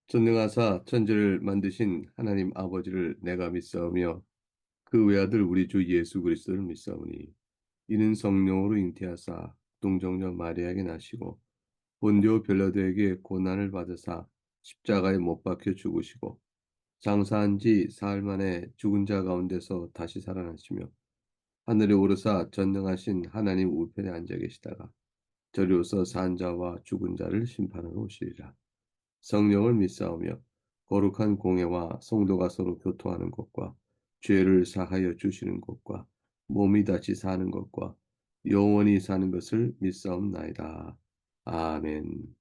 전능하사 천지를 만드신 하나님 아버지를 내가 믿사오며 그 외아들 우리 주 예수 그리스도를 믿사오니 이는 성령으로 잉태하사 동정녀 마리아에게 나시고 본디오 빌라도에게 고난을 받으사 십자가에 못 박혀 죽으시고 장사한 지 사흘 만에 죽은 자 가운데서 다시 살아나시며 하늘에 오르사 전능하신 하나님 우편에 앉아 계시다가 저리로서 산 자와 죽은 자를 심판하러 오시리라. 성령을 믿사오며 거룩한 공예와 성도가 서로 교통하는 것과 죄를 사하여 주시는 것과 몸이 다시 사는 것과 영원히 사는 것을 믿사옵나이다. 아멘.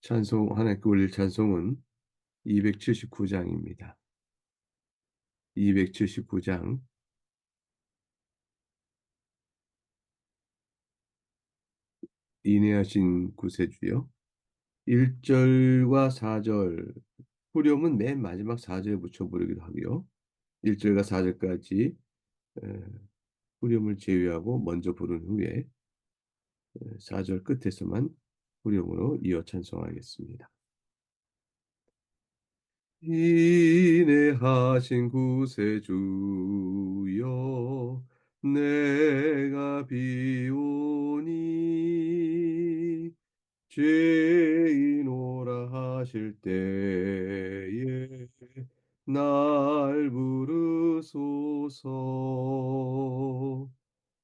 찬송 하나님께 올릴 찬송은 279장입니다. 279장 인내하신 구세주요. 1절과 4절 후렴은 맨 마지막 4절에 붙여 부르기도 하고요. 1절과 4절까지 후렴을 제외하고 먼저 부른 후에 4절 끝에서만 후렴으로 이어 찬송하겠습니다. 인내하신 구세주여 내가 비오니 죄인오라 하실 때에 날 부르소서.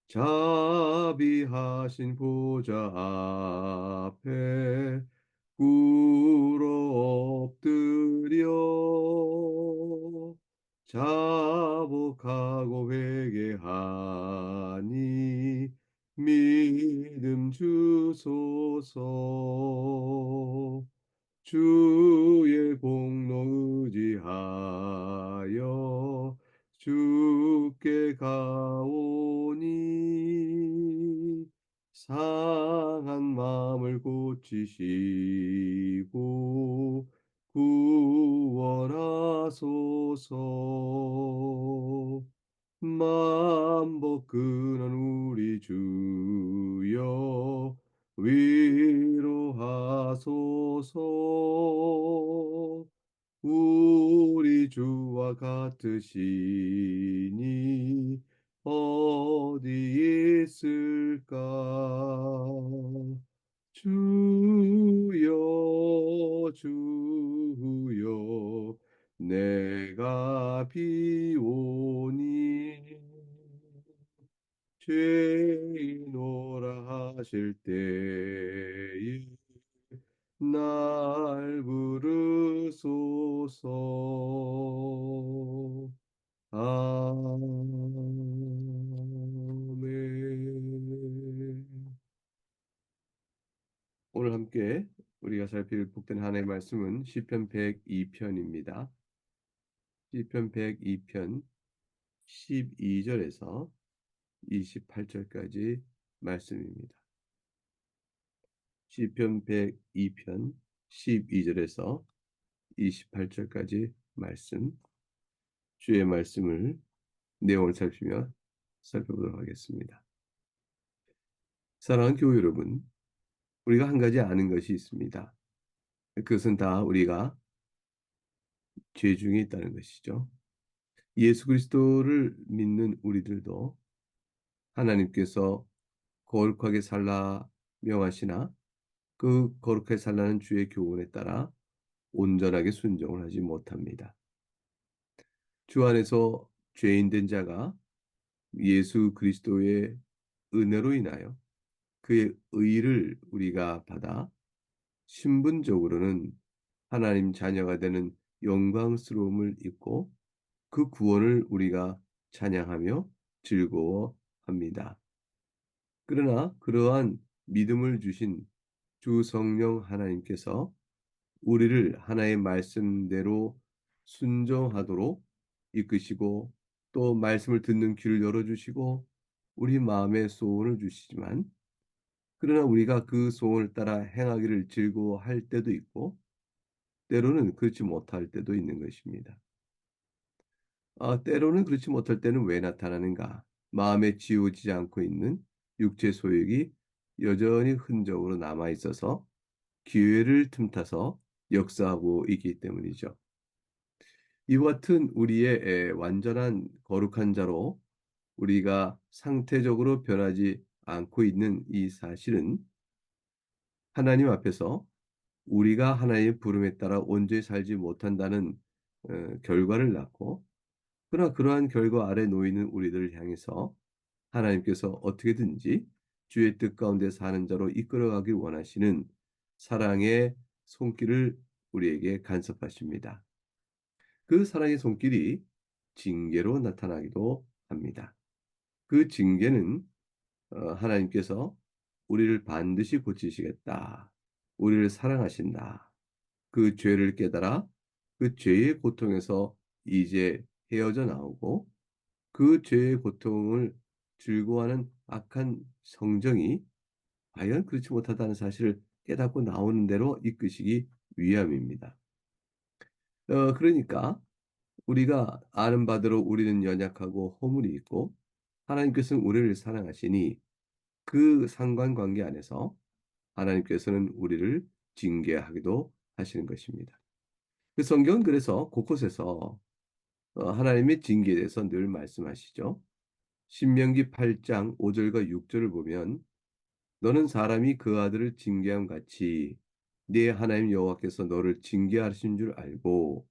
자비하신 보좌 앞에 꿇어 엎드려 자복하고 회개하니 믿음 주소서. 주의 공로 의지하여 주께 가오니 상한 마음을 고치시고 구원하소서. 만복근한 우리 주여 위로하소서. 우리 주와 같으시니 어디 있을까? 주여 주여 내가 비오니 죄인오라 하실 때에 날 부르소서. 아멘. 오늘 함께 우리가 살필 복된 하나님의 말씀은 시편 102편입니다. 시편 102편 12절에서 28절까지 말씀입니다. 시편 102편 12절에서 28절까지 말씀, 주의 말씀을 내용을 살펴보도록 하겠습니다. 사랑하는 교회 여러분, 우리가 한 가지 아는 것이 있습니다. 그것은 다 우리가 죄 중에 있다는 것이죠. 예수 그리스도를 믿는 우리들도 하나님께서 거룩하게 살라 명하시나 그 거룩하게 살라는 주의 교훈에 따라 온전하게 순종을 하지 못합니다. 주 안에서 죄인 된 자가 예수 그리스도의 은혜로 인하여 그의 의를 우리가 받아 신분적으로는 하나님 자녀가 되는 영광스러움을 입고 그 구원을 우리가 찬양하며 즐거워합니다. 그러나 그러한 믿음을 주신 주 성령 하나님께서 우리를 하나의 말씀대로 순종하도록 이끄시고 또 말씀을 듣는 귀를 열어주시고 우리 마음에 소원을 주시지만 그러나 우리가 그 소원을 따라 행하기를 즐거워할 때도 있고 때로는 그렇지 못할 때도 있는 것입니다. 때로는 그렇지 못할 때는 왜 나타나는가? 마음에 지워지지 않고 있는 육체 소욕이 여전히 흔적으로 남아 있어서 기회를 틈타서 역사하고 있기 때문이죠. 이와 같은 우리의 완전한 거룩한 자로 우리가 상태적으로 변하지 않고 있는 이 사실은 하나님 앞에서 우리가 하나님의 부름에 따라 온전히 살지 못한다는 결과를 낳고, 그러나 그러한 결과 아래 놓이는 우리들을 향해서 하나님께서 어떻게든지 주의 뜻 가운데 사는 자로 이끌어가길 원하시는 사랑의 손길을 우리에게 간섭하십니다. 그 사랑의 손길이 징계로 나타나기도 합니다. 그 징계는 하나님께서 우리를 반드시 고치시겠다. 우리를 사랑하신다. 그 죄를 깨달아 그 죄의 고통에서 이제 헤어져 나오고 그 죄의 고통을 즐거워하는 악한 성정이 과연 그렇지 못하다는 사실을 깨닫고 나오는 대로 이끄시기 위함입니다. 그러니까 우리가 아는 바대로 우리는 연약하고 허물이 있고 하나님께서는 우리를 사랑하시니 그 상관관계 안에서 하나님께서는 우리를 징계하기도 하시는 것입니다. 그 성경은 그래서 곳곳에서 하나님의 징계에 대해서 늘 말씀하시죠. 신명기 8장 5절과 6절을 보면 너는 사람이 그 아들을 징계함 같이 네 하나님 여호와께서 너를 징계하신 줄 알고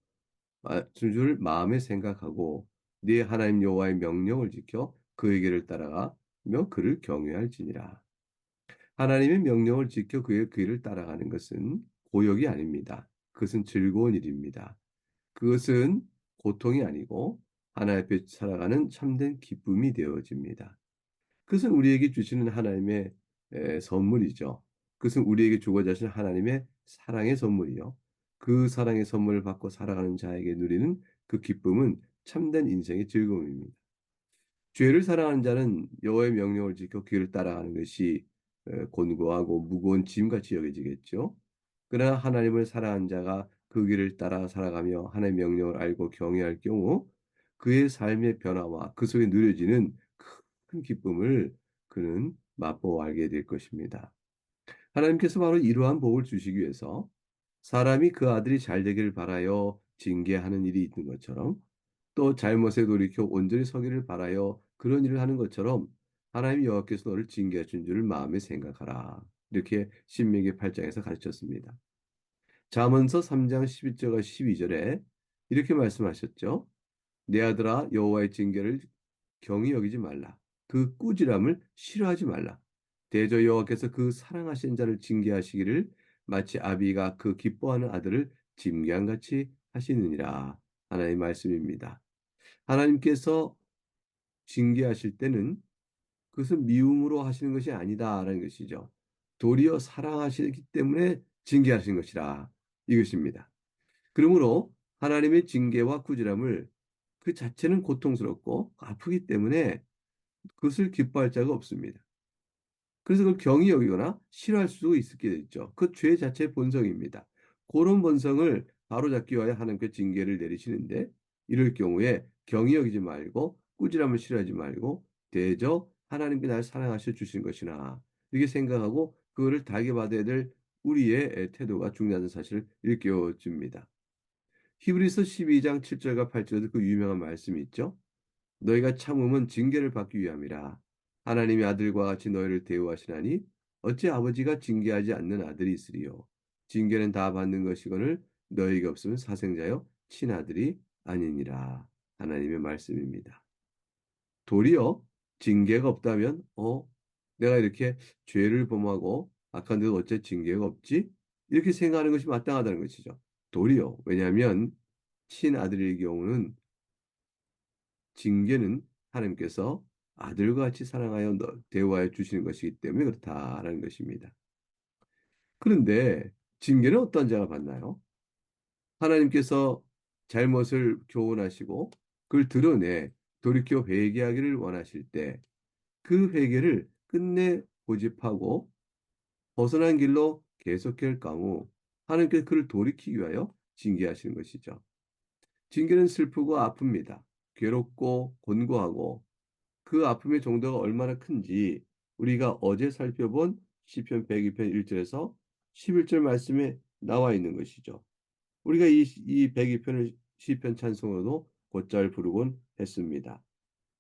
줄 마음에 생각하고 네 하나님 여호와의 명령을 지켜 그에게를 따라가며 그를 경외할지니라. 하나님의 명령을 지켜 그의 길을 따라가는 것은 고역이 아닙니다. 그것은 즐거운 일입니다. 그것은 고통이 아니고 하나님 앞에 살아가는 참된 기쁨이 되어집니다. 그것은 우리에게 주시는 하나님의 선물이죠. 그것은 우리에게 주어자신 하나님의 사랑의 선물이요. 그 사랑의 선물을 받고 살아가는 자에게 누리는 그 기쁨은 참된 인생의 즐거움입니다. 죄를 사랑하는 자는 여호와의 명령을 지켜 그 길을 따라가는 것이 곤고하고 무거운 짐같이 여겨지겠죠. 그러나 하나님을 사랑하는 자가 그 길을 따라 살아가며 하나님의 명령을 알고 경외할 경우 그의 삶의 변화와 그 속에 누려지는 큰 기쁨을 그는 맛보아 알게 될 것입니다. 하나님께서 바로 이러한 복을 주시기 위해서 사람이 그 아들이 잘 되기를 바라여 징계하는 일이 있는 것처럼 또 잘못에 돌이켜 온전히 서기를 바라여 그런 일을 하는 것처럼 하나님 여호와께서 너를 징계하신 줄을 마음에 생각하라. 이렇게 신명기 8장에서 가르쳤습니다. 잠언서 3장 11절과 12절에 이렇게 말씀하셨죠. 내 아들아 여호와의 징계를 경히 여기지 말라. 그 꾸지람을 싫어하지 말라. 대저 여호와께서 그 사랑하신 자를 징계하시기를 마치 아비가 그 기뻐하는 아들을 짐승 같이 하시느니라. 하나님의 말씀입니다. 하나님께서 징계하실 때는 그것은 미움으로 하시는 것이 아니다라는 것이죠. 도리어 사랑하시기 때문에 징계하신 것이라 이것입니다. 그러므로 하나님의 징계와 꾸지람을 그 자체는 고통스럽고 아프기 때문에 그것을 기뻐할 자가 없습니다. 그래서 그걸 경히 여기거나 싫어할 수도 있게 되죠. 그 죄 자체의 본성입니다. 그런 본성을 바로잡기 위하여 하나님께 징계를 내리시는데 이럴 경우에 경히 여기지 말고 꾸지람을 싫어하지 말고 대저 하나님께 날 사랑하셔 주신 것이나 이렇게 생각하고 그거를 달게 받아야 될 우리의 태도가 중요하다는 사실을 일깨워줍니다. 히브리서 12장 7절과 8절에도 그 유명한 말씀이 있죠. 너희가 참음은 징계를 받기 위함이라. 하나님의 아들과 같이 너희를 대우하시나니 어찌 아버지가 징계하지 않는 아들이 있으리요. 징계는 다 받는 것이거늘 너희가 없으면 사생자여 친아들이 아니니라. 하나님의 말씀입니다. 도리어 징계가 없다면 내가 이렇게 죄를 범하고 악한데도 어째 징계가 없지? 이렇게 생각하는 것이 마땅하다는 것이죠. 도리어 왜냐하면 친아들의 경우는 징계는 하나님께서 아들과 같이 사랑하여 대우하여 주시는 것이기 때문에 그렇다라는 것입니다. 그런데 징계는 어떤 자가 받나요? 하나님께서 잘못을 교훈하시고 그걸 드러내 돌이켜 회개하기를 원하실 때 그 회개를 끝내 고집하고 벗어난 길로 계속할 경우 하나님께서 그를 돌이키기 위하여 징계하시는 것이죠. 징계는 슬프고 아픕니다. 괴롭고 곤고하고 그 아픔의 정도가 얼마나 큰지 우리가 어제 살펴본 시편 102편 1절에서 11절 말씀에 나와 있는 것이죠. 우리가 이 102편을 시편 찬송으로도 곧잘 부르곤 했습니다.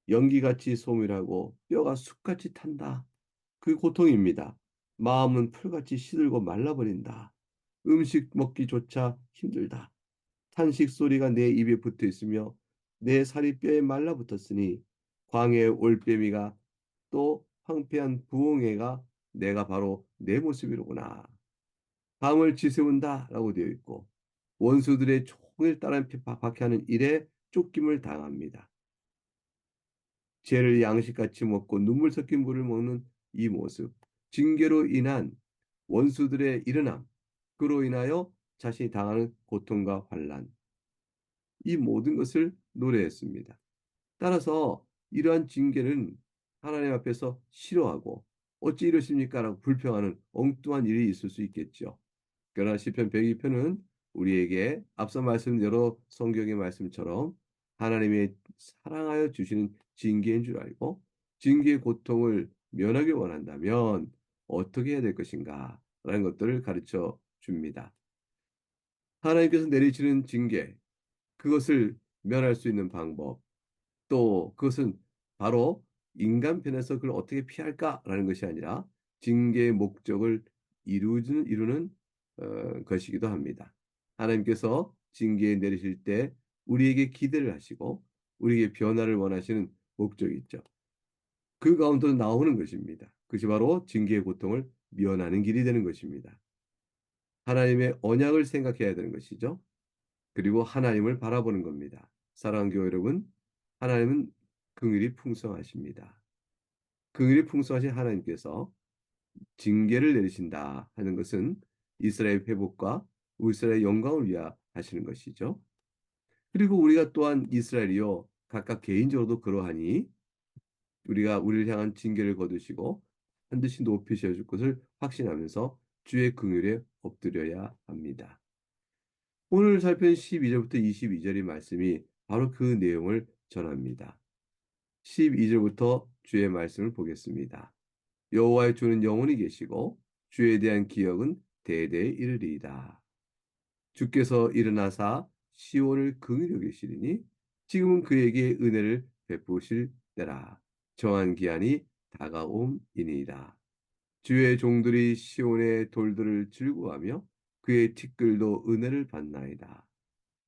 연기같이 소멸하고 뼈가 숯같이 탄다. 그 고통입니다. 마음은 풀같이 시들고 말라버린다. 음식 먹기조차 힘들다. 탄식 소리가 내 입에 붙어 있으며 내 살이 뼈에 말라붙었으니 광야의 올빼미가 또 황폐한 부엉이가 내가 바로 내 모습이로구나. 밤을 지새운다라고 되어 있고 원수들의 총을 따라 박해하는 일에 쫓김을 당합니다. 죄를 양식같이 먹고 눈물 섞인 물을 먹는 이 모습, 징계로 인한 원수들의 일어남, 그로 인하여 자신이 당하는 고통과 환란, 이 모든 것을 노래했습니다. 따라서 이러한 징계는 하나님 앞에서 싫어하고 어찌 이러십니까? 라고 불평하는 엉뚱한 일이 있을 수 있겠죠. 그러나 시편 102편은 우리에게 앞서 말씀 여러 성경의 말씀처럼 하나님의 사랑하여 주시는 징계인 줄 알고 징계의 고통을 면하길 원한다면 어떻게 해야 될 것인가? 라는 것들을 가르쳐 줍니다. 하나님께서 내리시는 징계, 그것을 면할 수 있는 방법, 또 그것은 바로 인간 편에서 그걸 어떻게 피할까라는 것이 아니라 징계의 목적을 이루는 것이기도 합니다. 하나님께서 징계 내리실 때 우리에게 기대를 하시고 우리에게 변화를 원하시는 목적이 있죠. 그 가운데로 나오는 것입니다. 그것이 바로 징계의 고통을 면하는 길이 되는 것입니다. 하나님의 언약을 생각해야 되는 것이죠. 그리고 하나님을 바라보는 겁니다. 사랑하는 교회 여러분, 하나님은 긍휼이 풍성하십니다. 긍휼이 풍성하신 하나님께서 징계를 내리신다 하는 것은 이스라엘 회복과 이스라엘 영광을 위하 하시는 것이죠. 그리고 우리가 또한 이스라엘이요 각각 개인적으로도 그러하니 우리가 우리를 향한 징계를 거두시고 반드시 높이셔 줄 것을 확신하면서 주의 긍휼에 엎드려야 합니다. 오늘 살핀 12절부터 22절의 말씀이 바로 그 내용을 전합니다. 12절부터 주의 말씀을 보겠습니다. 여호와의 주는 영원히 계시고 주에 대한 기억은 대대에 이르리이다. 주께서 일어나사 시온을 긍휼히 여기시리니 지금은 그에게 은혜를 베푸실 때라. 정한 기한이 다가옴이니이다. 주의 종들이 시온의 돌들을 즐거워하며 그의 티끌도 은혜를 받나이다.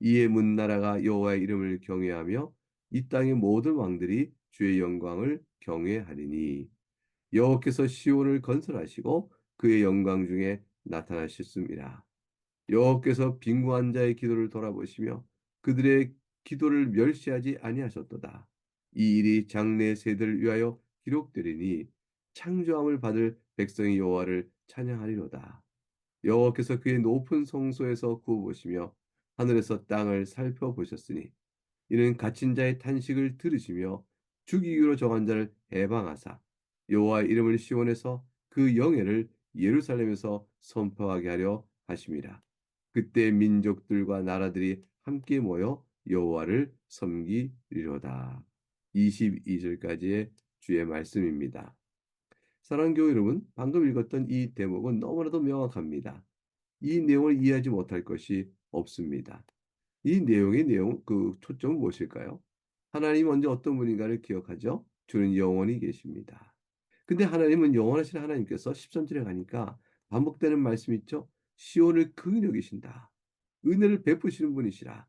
이에 문나라가 여호와의 이름을 경외하며 이 땅의 모든 왕들이 주의 영광을 경외하리니 여호와께서 시온을 건설하시고 그의 영광 중에 나타나셨습니다. 여호와께서 빈궁한 자의 기도를 돌아보시며 그들의 기도를 멸시하지 아니하셨도다. 이 일이 장래 세대를 위하여 기록되리니 창조함을 받을 백성이 여호와를 찬양하리로다. 여호와께서 그의 높은 성소에서 구워보시며 하늘에서 땅을 살펴보셨으니 이는 갇힌 자의 탄식을 들으시며 죽이기로 정한 자를 해방하사 여호와의 이름을 시온에서 그 영예를 예루살렘에서 선포하게 하려 하심이라. 그때 민족들과 나라들이 함께 모여 여호와를 섬기리로다. 22절까지의 주의 말씀입니다. 사랑하는 교회 여러분, 방금 읽었던 이 대목은 너무나도 명확합니다. 이 내용을 이해하지 못할 것이 없습니다. 이 내용의 그 초점은 무엇일까요? 하나님 먼저 어떤 분인가를 기억하죠? 주는 영원히 계십니다. 근데 하나님은 영원하신 하나님께서 13절에 가니까 반복되는 말씀 있죠? 시온을 긍휼히 여기신다. 은혜를 베푸시는 분이시라.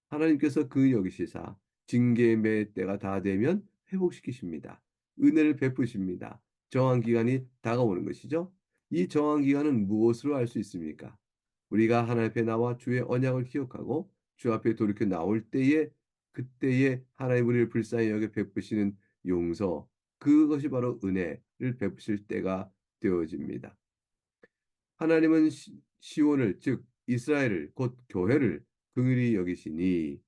하나님께서 긍휼히 여기시사 징계의 매 때가 다 되면 회복시키십니다. 은혜를 베푸십니다. 정한 기간이 다가오는 것이죠. 이 정한 기간은 무엇으로 알 수 있습니까? 우리가 하나님 앞에 나와 주의 언약을 기억하고 주 앞에 돌이켜 나올 때에 그때에 하나님 우리를 불쌍히 여겨 베푸시는 용서, 그것이 바로 은혜를 베푸실 때가 되어집니다. 하나님은 시온을 즉 이스라엘을 곧 교회를 긍휼히 여기시니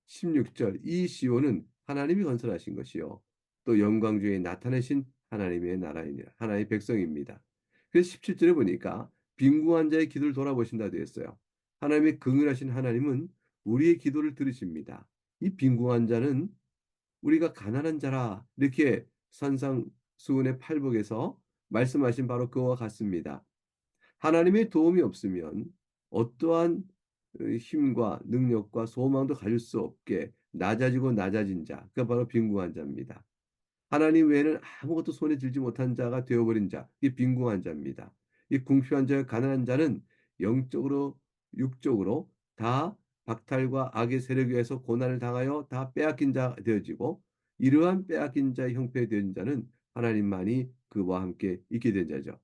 16절 이 시온은 하나님이 건설하신 것이요 또 영광 중에 나타내신 하나님의 나라이니라 하나님의 백성입니다. 그래서 17절에 보니까 빈궁한 자의 기도를 돌아보신다 되어 있어요. 하나님의 긍휼하신 하나님은 우리의 기도를 들으십니다. 이 빈궁한 자는 우리가 가난한 자라 이렇게 산상수훈의 팔복에서 말씀하신 바로 그와 같습니다. 하나님의 도움이 없으면 어떠한 힘과 능력과 소망도 가질 수 없게 낮아지고 낮아진 자, 그가 바로 빈궁한 자입니다. 하나님 외에는 아무것도 손에 들지 못한 자가 되어버린 자, 이 빈궁한 자입니다. 이 궁핍한 자, 가난한 자는 영적으로, 육적으로 다 박탈과 악의 세력에 의해서 고난을 당하여 다 빼앗긴 자 되어지고, 이러한 빼앗긴 자의 형편이 된 자는 하나님만이 그와 함께 있게 된 자죠.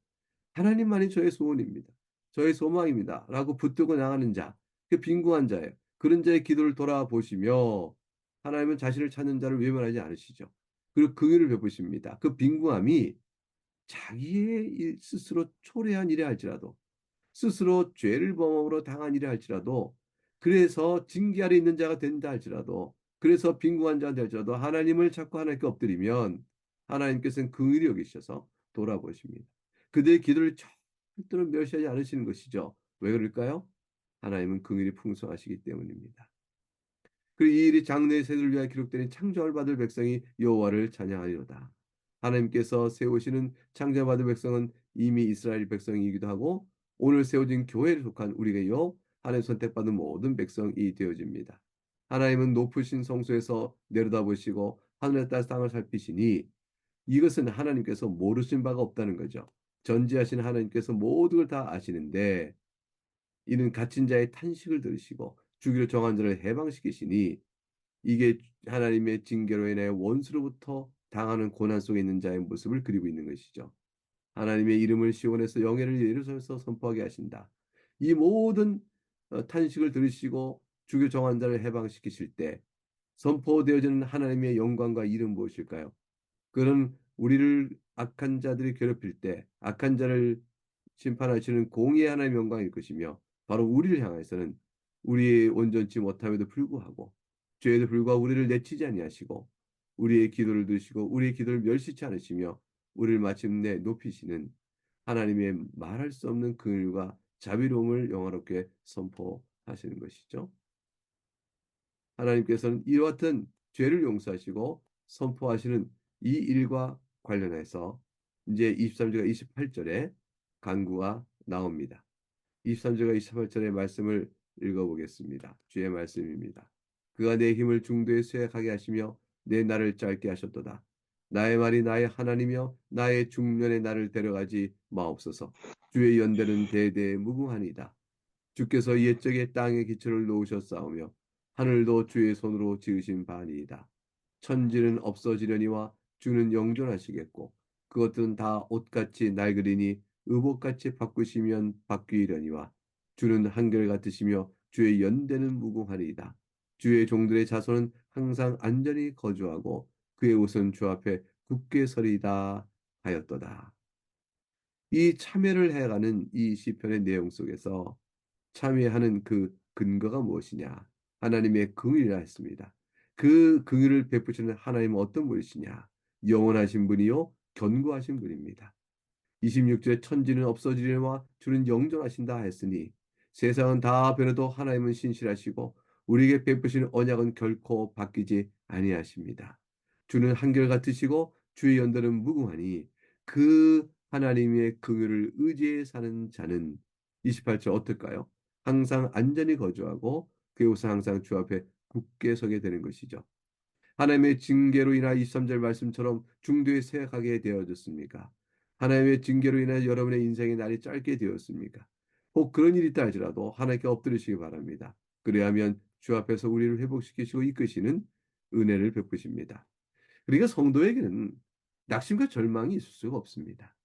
하나님만이 저의 소원입니다. 저의 소망입니다. 라고 붙들고 나가는 자, 그 빈궁한 자예요. 그런 자의 기도를 돌아보시며 하나님은 자신을 찾는 자를 외면하지 않으시죠. 그리고 긍휼을 베푸십니다. 그 빈궁함이 자기의 스스로 초래한 일에 할지라도, 스스로 죄를 범함으로 당한 일에 할지라도, 그래서 징계 아래 있는 자가 된다 할지라도, 그래서 빈궁한 자가 될지라도 하나님을 찾고 하나님께 엎드리면 하나님께서는 긍휼히 여기셔서 돌아보십니다. 그들의 기도를 절대로 멸시하지 않으시는 것이죠. 왜 그럴까요? 하나님은 긍휼이 풍성하시기 때문입니다. 그리고 이 일이 장래의 세대를 위하여 기록되는 창조를 받을 백성이 여호와를 찬양하리로다. 하나님께서 세우시는 창조받을 백성은 이미 이스라엘 백성이기도 하고 오늘 세워진 교회에 속한 우리가요 하나님 선택받은 모든 백성이 되어집니다. 하나님은 높으신 성소에서 내려다보시고 하늘에 따라 땅을 살피시니 이것은 하나님께서 모르신 바가 없다는 거죠. 전지하신 하나님께서 모든 걸 다 아시는데 이는 갇힌 자의 탄식을 들으시고 주기로 정한 자를 해방시키시니 이게 하나님의 징계로 인해 원수로부터 당하는 고난 속에 있는 자의 모습을 그리고 있는 것이죠. 하나님의 이름을 시온에서 영예를 예루살렘에서 선포하게 하신다. 이 모든 탄식을 들으시고 주기로 정한 자를 해방시키실 때 선포되어지는 하나님의 영광과 이름 무엇일까요? 그는 우리를 악한 자들이 괴롭힐 때 악한 자를 심판하시는 공의의 하나님의 영광일 것이며 바로 우리를 향해서는 우리의 온전치 못함에도 불구하고 죄에도 불구하고 우리를 내치지 아니하시고 우리의 기도를 들으시고 우리의 기도를 멸시치 않으시며 우리를 마침내 높이시는 하나님의 말할 수 없는 긍휼과 자비로움을 영화롭게 선포하시는 것이죠. 하나님께서는 이와 같은 죄를 용서하시고 선포하시는 이 일과 관련해서 이제 23절과 28절에 간구가 나옵니다. 23절과 28절의 말씀을 읽어보겠습니다. 주의 말씀입니다. 그가 내 힘을 중도에 쇠약하게 하시며 내 날을 짧게 하셨도다. 나의 말이 나의 하나님이며 나의 중년에 나를 데려가지 마옵소서. 주의 연대는 대대에 무궁하니이다. 주께서 옛적에 땅의 기초를 놓으셨사오며 하늘도 주의 손으로 지으신 바니이다. 천지는 없어지려니와 주는 영존하시겠고 그것들은 다 옷같이 낡으리니 의복같이 바꾸시면 바뀌려니와 주는 한결같으시며 주의 연대는 무궁하리이다. 주의 종들의 자손은 항상 안전히 거주하고 그의 옷은 주 앞에 굳게 서리이다 하였도다. 이 참회를 해가는 이 시편의 내용 속에서 참여하는 그 근거가 무엇이냐? 하나님의 긍휼이라 했습니다. 그 긍휼을 베푸시는 하나님은 어떤 분이시냐? 영원하신 분이요 견고하신 분입니다. 26절에 천지는 없어지려니와 주는 영존하신다 했으니 세상은 다 변해도 하나님은 신실하시고 우리에게 베푸시는 언약은 결코 바뀌지 아니하십니다. 주는 한결같으시고 주의 연단은 무궁하니 그 하나님의 긍휼을 의지해 사는 자는 28절 어떨까요? 항상 안전히 거주하고 그의 옷은 항상 주 앞에 굳게 서게 되는 것이죠. 하나님의 징계로 인하 23절 말씀처럼 중도에 쇠약하게 되어졌습니까? 하나님의 징계로 인해 여러분의 인생의 날이 짧게 되었습니까? 혹 그런 일이 있다 할지라도 하나님께 엎드리시기 바랍니다. 그래야하면 주 앞에서 우리를 회복시키시고 이끄시는 은혜를 베푸십니다. 그러니까 성도에게는 낙심과 절망이 있을 수가 없습니다.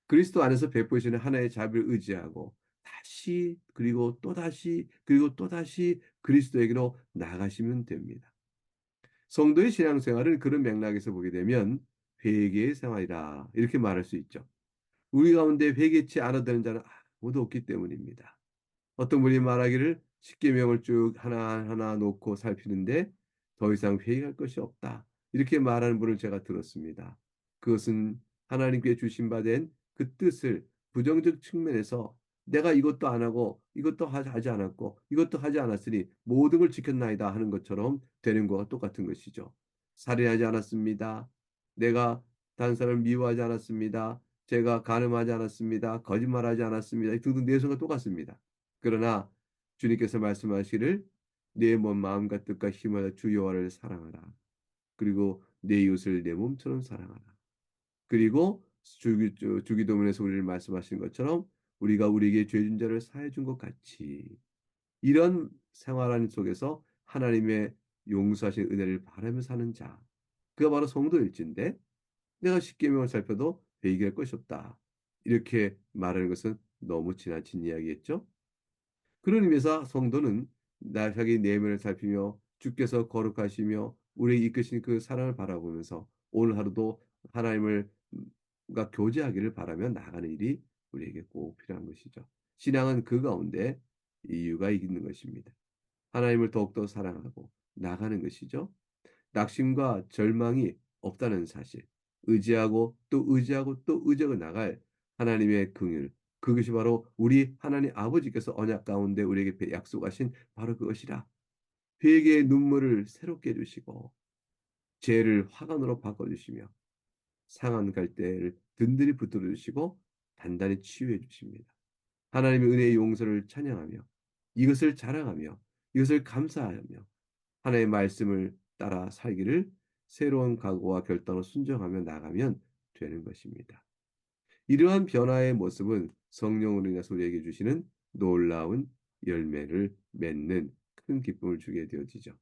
그리스도 안에서 베푸시는 하나의 자비를 의지하고 다시 그리고 또다시 그리고 또다시 그리스도에게로 나가시면 됩니다. 성도의 신앙생활을 그런 맥락에서 보게 되면 회개의 생활이라 이렇게 말할 수 있죠. 우리 가운데 회개치 않아도 되는 자는 아무도 없기 때문입니다. 어떤 분이 말하기를 십계명을 쭉 하나하나 놓고 살피는데 더 이상 회개할 것이 없다. 이렇게 말하는 분을 제가 들었습니다. 그것은 하나님께 주신 바 된 그 뜻을 부정적 측면에서 내가 이것도 안 하고 이것도 하지 않았고 이것도 하지 않았으니 모든 걸 지켰나이다 하는 것처럼 되는 것과 똑같은 것이죠. 살인하지 않았습니다. 내가 다른 사람을 미워하지 않았습니다. 제가 간음하지 않았습니다. 거짓말하지 않았습니다. 등등 내용과 똑같습니다. 그러나 주님께서 말씀하시기를 내 몸 마음과 뜻과 힘을 주 여호와를 사랑하라. 그리고 내 이웃을 내 몸처럼 사랑하라. 그리고 주기도문에서 우리를 말씀하신 것처럼 우리가 우리에게 죄 준 자를 사해 준 것 같이 이런 생활하는 속에서 하나님의 용서하신 은혜를 바라며 사는 자, 그가 바로 성도일진데 내가 십계명을 살펴도 회개할 것이 없다. 이렇게 말하는 것은 너무 지나친 이야기겠죠? 그런 의미에서 성도는 자기 내면을 살피며 주께서 거룩하시며 우리에게 이끄신 그 사랑을 바라보면서 오늘 하루도 하나님을 과 교제하기를 바라며 나가는 일이 우리에게 꼭 필요한 것이죠. 신앙은 그 가운데 이유가 있는 것입니다. 하나님을 더욱더 사랑하고 나가는 것이죠. 낙심과 절망이 없다는 사실, 의지하고 또 의지하고 나갈 하나님의 긍휼, 그것이 바로 우리 하나님 아버지께서 언약 가운데 우리에게 약속하신 바로 그것이라. 회개의 눈물을 새롭게 해주시고 죄를 화관으로 바꿔주시며 상한 갈대를 든든히 붙들어 주시고 단단히 치유해 주십니다. 하나님의 은혜의 용서를 찬양하며 이것을 자랑하며 이것을 감사하며 하나님의 말씀을 따라 살기를 새로운 각오와 결단으로 순종하며 나가면 되는 것입니다. 이러한 변화의 모습은 성령으로 인해서 우리에게 주시는 놀라운 열매를 맺는 큰 기쁨을 주게 되어지죠.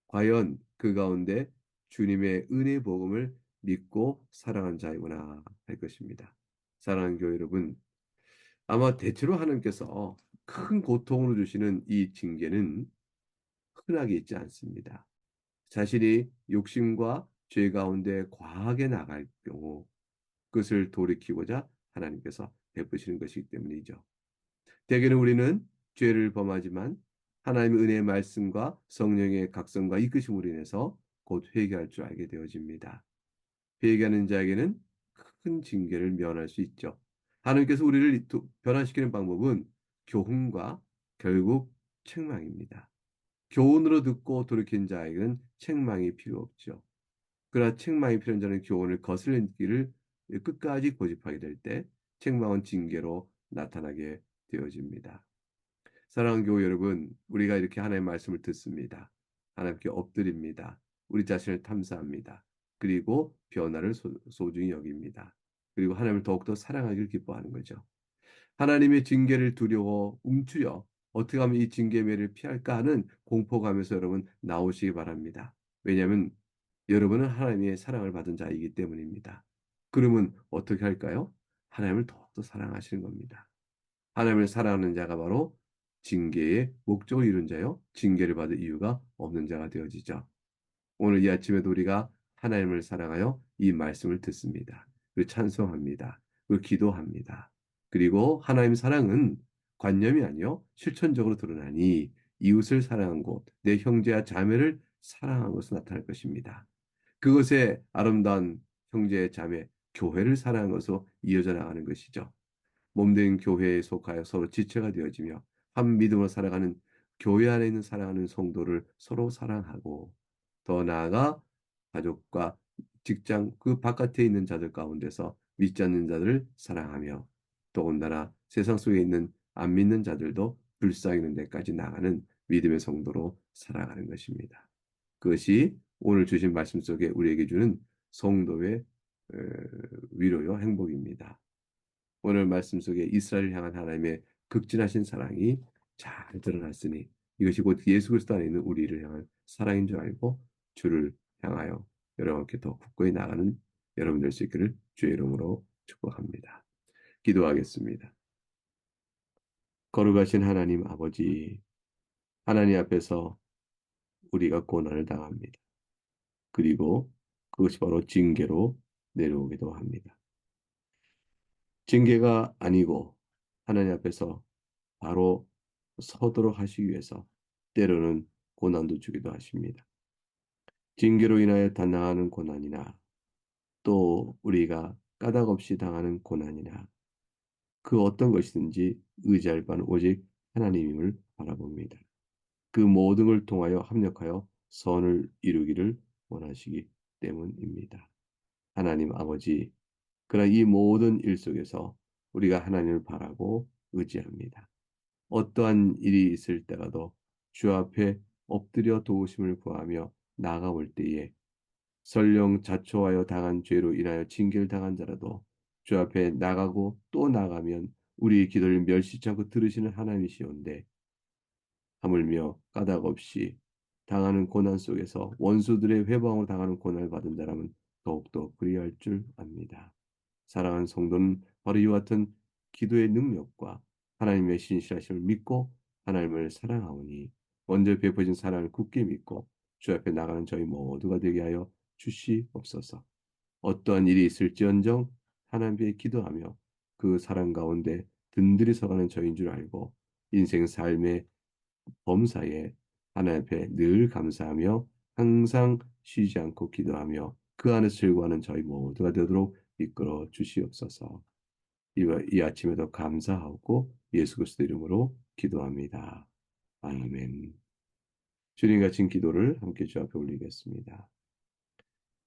과연 그 가운데 주님의 은혜 복음을 믿고 살아간 자이구나 할 것입니다. 사랑하는 교회 여러분, 아마 대체로 하나님께서 큰 고통으로 주시는 이 징계는 흔하게 있지 않습니다. 자신이 욕심과 죄 가운데 과하게 나갈 경우 그것을 돌이키고자 하나님께서 베푸시는 것이기 때문이죠. 대개는 우리는 죄를 범하지만 하나님의 은혜의 말씀과 성령의 각성과 이끄심으로 인해서 곧 회개할 줄 알게 되어집니다. 회개하는 자에게는 큰 징계를 면할 수 있죠. 하나님께서 우리를 변화시키는 방법은 교훈과 결국 책망입니다. 교훈으로 듣고 돌이킨 자에게는 책망이 필요 없죠. 그러나 책망이 필요한 자는 교훈을 거스르는 길을 끝까지 고집하게 될 때 책망은 징계로 나타나게 되어집니다. 사랑하는 교회 여러분, 우리가 이렇게 하나님의 말씀을 듣습니다. 하나님께 엎드립니다. 우리 자신을 탐사합니다. 그리고 변화를 소중히 여깁니다. 그리고 하나님을 더욱더 사랑하기를 기뻐하는 거죠. 하나님의 징계를 두려워 움츠려 어떻게 하면 이 징계매를 피할까 하는 공포감에서 여러분 나오시기 바랍니다. 왜냐하면 여러분은 하나님의 사랑을 받은 자이기 때문입니다. 그러면 어떻게 할까요? 하나님을 더욱더 사랑하시는 겁니다. 하나님을 사랑하는 자가 바로 징계의 목적을 이룬 자요. 징계를 받을 이유가 없는 자가 되어지죠. 오늘 이 아침에도 우리가 하나님을 사랑하여 이 말씀을 듣습니다. 그리고 찬송합니다. 그리고 기도합니다. 그리고 하나님 사랑은 관념이 아니요 실천적으로 드러나니 이웃을 사랑한 곳, 내 형제와 자매를 사랑한 것으로 나타날 것입니다. 그것의 아름다운 형제 자매, 교회를 사랑한 것으로 이어져 나가는 것이죠. 몸된 교회에 속하여 서로 지체가 되어지며 한 믿음으로 살아가는 교회 안에 있는 사랑하는 성도를 서로 사랑하고 더 나아가 가족과 직장 그 바깥에 있는 자들 가운데서 믿지 않는 자들을 사랑하며 더군다나 세상 속에 있는 안 믿는 자들도 불쌍히 데까지 나가는 믿음의 성도로 살아가는 것입니다. 그것이 오늘 주신 말씀 속에 우리에게 주는 성도의 어, 위로요 행복입니다. 오늘 말씀 속에 이스라엘을 향한 하나님의 극진하신 사랑이 잘 드러났으니 이것이 곧 예수 그리스도 안에 있는 우리를 향한 사랑인 줄 알고 주를 향하여 여러분께 더 굳건히 나가는 여러분 될 수 있기를 주의 이름으로 축복합니다. 기도하겠습니다. 거룩하신 하나님 아버지, 하나님 앞에서 우리가 고난을 당합니다. 그리고 그것이 바로 징계로 내려오기도 합니다. 징계가 아니고 하나님 앞에서 바로 서도록 하시기 위해서 때로는 고난도 주기도 하십니다. 징계로 인하여 당하는 고난이나 또 우리가 까닭 없이 당하는 고난이나 그 어떤 것이든지 의지할 바는 오직 하나님임을 바라봅니다. 그 모든 걸 통하여 합력하여 선을 이루기를 원하시기 때문입니다. 하나님 아버지, 그러나 이 모든 일 속에서 우리가 하나님을 바라고 의지합니다. 어떠한 일이 있을 때라도 주 앞에 엎드려 도우심을 구하며 나아가올 때에 설령 자초하여 당한 죄로 인하여 징계를 당한 자라도 주 앞에 나가고 또 나가면 우리의 기도를 멸시치 않고 들으시는 하나님이시온데 하물며 까닭 없이 당하는 고난 속에서 원수들의 회방으로 당하는 고난을 받은 자라면 더욱더 그리할 줄 압니다. 사랑하는 성도는 바로 이와 같은 기도의 능력과 하나님의 신실하심을 믿고 하나님을 사랑하오니 먼저 베푸신 사랑을 굳게 믿고 주 앞에 나가는 저희 모두가 되게 하여 주시옵소서. 어떠한 일이 있을지언정 하나님께 기도하며 그 사랑 가운데 든든히 서가는 저인 줄 알고 인생 삶의 범사에 하나님 앞에 늘 감사하며 항상 쉬지 않고 기도하며 그 안에서 즐거워하는 저희 모두가 되도록 이끌어 주시옵소서. 이 아침에도 감사하고 예수 그리스도 이름으로 기도합니다. 아멘. 주님 같은 기도를 함께 주 앞에 올리겠습니다.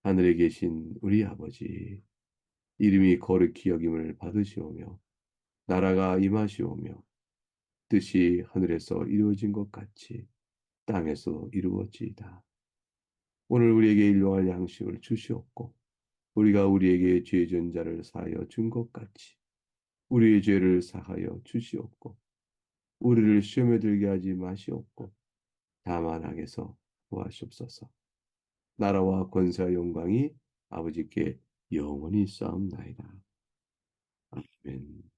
하늘에 계신 우리 아버지, 이름이 거룩히 여김을 받으시오며 나라가 임하시오며 뜻이 하늘에서 이루어진 것 같이 땅에서 이루어지이다. 오늘 우리에게 일용할 양식을 주시옵고 우리가 우리에게 죄 지은 자를 사하여 준 것 같이 우리의 죄를 사하여 주시옵고 우리를 시험에 들게 하지 마시옵고 다만 악에서 구하시옵소서. 나라와 권세와 영광이 아버지께 영원히 쌓옵나이다. 아멘.